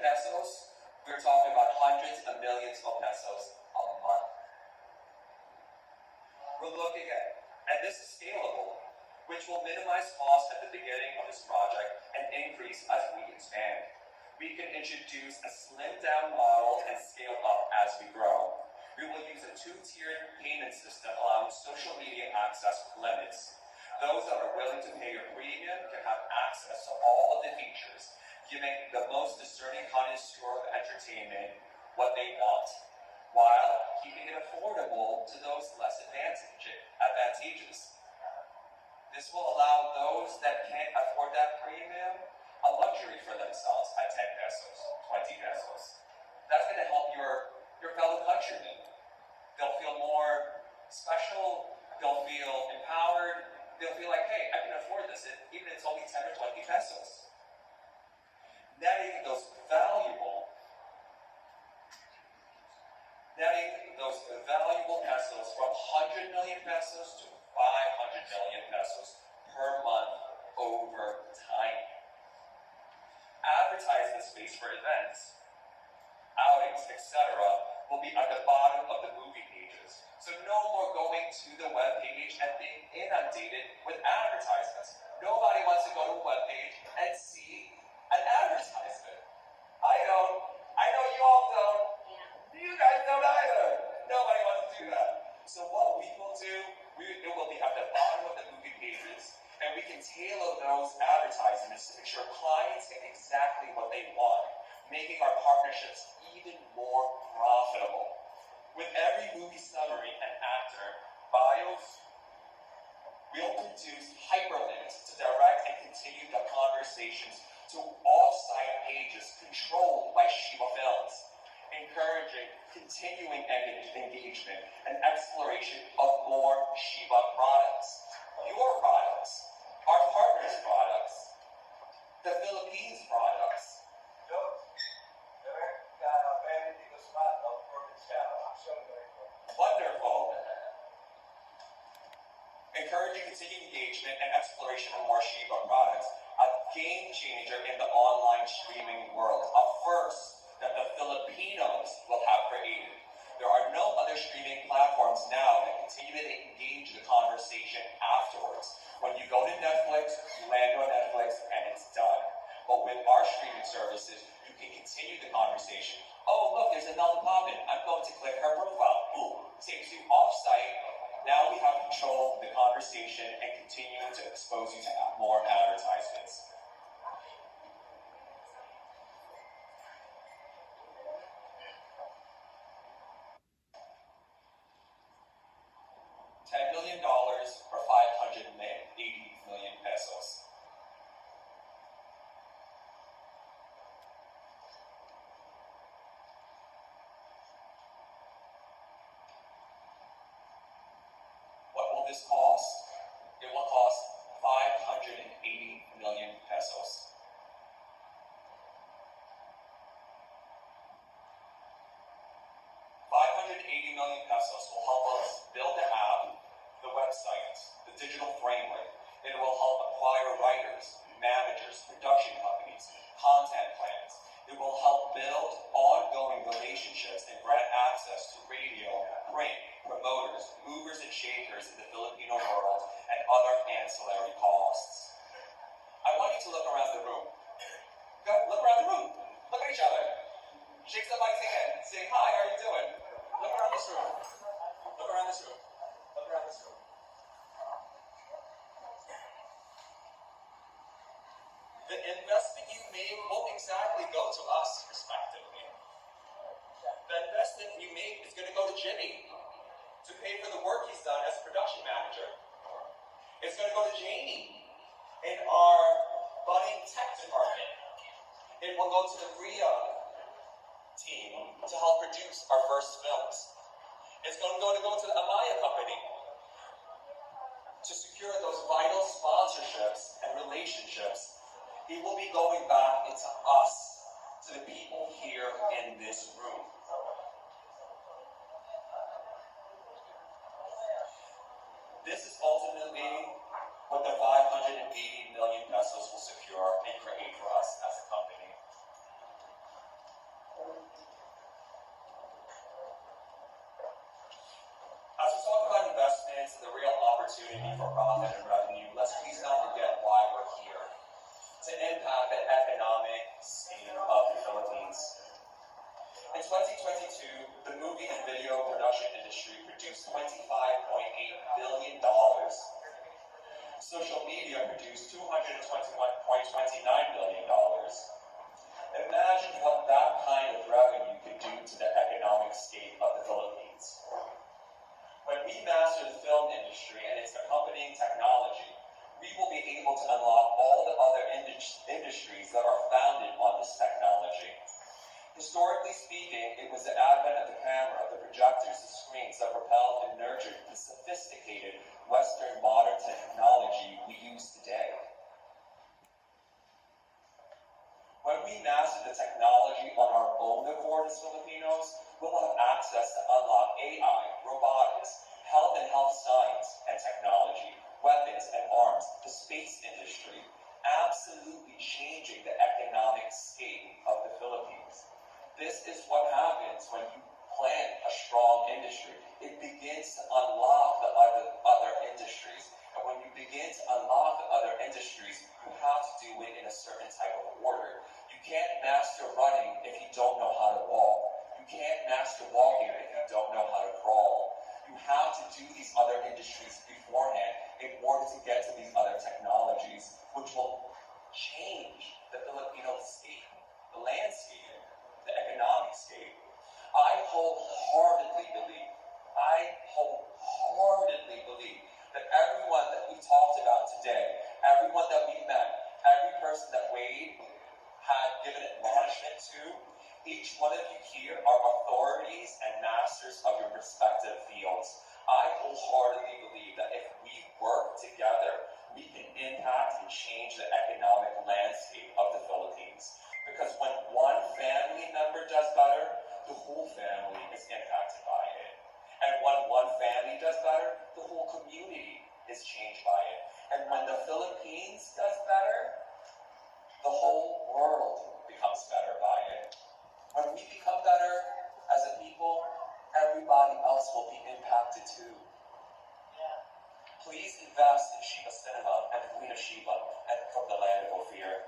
pesos, we're talking about hundreds of millions of pesos a month. We're looking at, and this is scalable, which will minimize costs at the beginning of this project and increase as we expand. We can introduce a slimmed down model and scale up as we grow. We will use a two-tiered payment system allowing social media access with limits. Those that are willing to pay your premium can have access to all of the features, giving the most discerning connoisseur of entertainment what they want, while keeping it affordable to those less advantageous. This will allow those that can't afford that premium a luxury for themselves at 10 pesos, 20 pesos. That's going to help your fellow countrymen. They'll feel more special, they'll feel empowered, they'll feel like, hey, I can afford this, even if it's only 10 or 20 pesos. Netting those valuable pesos from 100 million pesos to 500 million pesos per month over time. Advertising space for events, outings, etc. will be at the bottom of the movie pages. So no more going to the web page and being inundated with advertisements. Nobody wants to go to a web page and see an advertisement. I don't. I know you all don't. You guys don't either. Nobody wants to do that. So what we will do, it will be at the bottom of the movie pages, and we can tailor those advertisements to make sure clients get exactly what they want, making our partnerships even more profitable. With every movie summary and actor bios, we'll produce hyperlinks to direct and continue the conversations to off-site pages controlled by Sheba Films, encouraging continuing engagement and exploration of more Sheba products, your products, our partners' products, the Philippines products. Wonderful. Encouraging continued engagement and exploration of more Sheba products, a game changer in the online streaming world, a first that the Filipinos will have created. There are no other streaming platforms now that continue to engage the conversation afterwards. When you go to Netflix, you land on Netflix, and it's done. But with our streaming services, you can continue the conversation. Oh, look, there's another comment. I'm going to click her profile. Ooh, takes you off-site. Now we have control of the conversation and continue to expose you to more advertisements. $10 million for 580 million pesos. What will this cost? It will cost 580 million pesos. $580 million pesos will help us build the app, the website, the digital framework. It will help acquire writers, managers, production companies, content plans. It will help build ongoing relationships and grant access to radio, print, promoters, movers and shakers in the Filipino world, and other ancillary costs. I want you to look around the room. Go, look around the room. Look at each other. Shake somebody's hand. Say, hi, how are you doing? Look around this room. Look around this room. Look around this room. The investment you made won't exactly go to us, respectively. The investment you made is going to go to Jimmy to pay for the work he's done as production manager. It's going to go to Jamie in our budding tech department. It will go to the RIA team to help produce our first films. It's going to go to the Amaya company to secure those vital sponsorships and relationships. It will be going back into us, to the people here in this room. This is ultimately what the 580 million pesos will secure and create for us as a company. opportunity for profit and revenue, let's please not forget why we're here. To impact the economic scene of the Philippines. In 2022, the movie and video production industry produced $25.8 billion. Social media produced $221.29 billion. Imagine what that kind of revenue could do to the economic state of the Philippines. When we master the film industry and its accompanying technology, we will be able to unlock all the other industries that are founded on this technology. Historically speaking, it was the advent of the camera, the projectors, the screens that propelled and nurtured the sophisticated Western modern technology we use today. When we master the technology on our own accord as Filipinos, we'll have access to unlock AI, robotics, health and health science and technology, weapons and arms, the space industry, absolutely changing the economic state of the Philippines. This is what happens when you plant a strong industry. It begins to unlock the other industries. And when you begin to unlock the other industries, you have to do it in a certain type of order. You can't master running if you don't know how to walk. You can't master walking if you don't know how to crawl. You have to do these other industries beforehand in order to get to these other technologies, which will change the Filipino state, the landscape, the economic state. I wholeheartedly believe that everyone that we talked about today, everyone that we met, every person that Wade had given admonishment to, each one of you here are authorities and masters of your respective fields. I wholeheartedly believe that if we work together, we can impact and change the economic landscape of the Philippines. Because when one family member does better, the whole family is impacted by it. And when one family does better, the whole community is changed by it. And when the Philippines does better, the whole world becomes better by it. When we become better as a people, everybody else will be impacted too. Please invest in Shebasinema and the Queen of Sheba and from the land of Ophir.